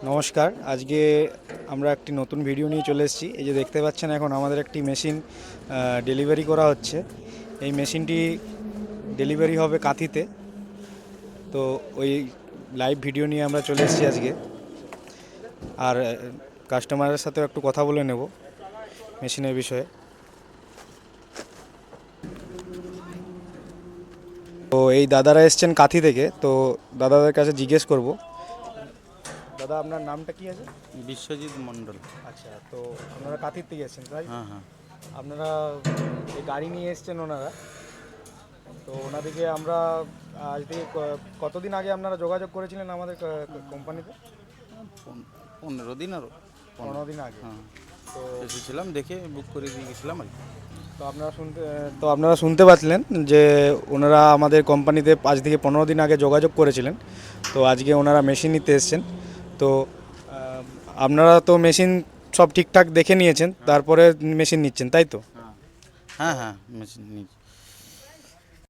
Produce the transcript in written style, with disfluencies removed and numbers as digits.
নমস্কার। আজকে আমরা একটি নতুন ভিডিও নিয়ে চলে এসেছি। এই যে দেখতে পাচ্ছেন, এখন আমাদের একটি মেশিন ডেলিভারি করা হচ্ছে। এই মেশিনটি ডেলিভারি হবে কাঁথিতে। তো ওই লাইভ ভিডিও নিয়ে আমরা চলে এসেছি আজকে। আর কাস্টমারের সাথেও একটু কথা বলে নেব মেশিনের বিষয়ে। তো এই দাদারা এসছেন কাঁথি থেকে, তো দাদাদের কাছে জিজ্ঞেস করব। দাদা, আপনার নামটা কি আছে? বিশ্বজিৎ মণ্ডল। আচ্ছা, তো আপনারা কাঁথির থেকে এসছেন, তাই? হ্যাঁ হ্যাঁ। আপনারা এই গাড়ি নিয়ে এসছেন ওনারা, তো ওনাদেরকে আমরা আজ থেকে কতদিন আগে আপনারা যোগাযোগ করেছিলেন আমাদের কোম্পানিতে? 15 দিন আরও। 15 দিন আগে। হ্যাঁ, তো এসেছিলাম, দেখে বুক করে দিয়ে গেছিলাম আর কি। তো আপনারা শুনতে পাচ্ছিলেন যে ওনারা আমাদের কোম্পানিতে আজ থেকে 15 দিন আগে যোগাযোগ করেছিলেন। তো আজকে ওনারা মেশিন নিতে এসছেন। তো আপনারা তো মেশিন সব ঠিকঠাক দেখে নিয়েছেন, তারপরে মেশিন নিচ্ছেন, তাই তো? হ্যাঁ হ্যাঁ হ্যাঁ, মেশিন নিয়েছি।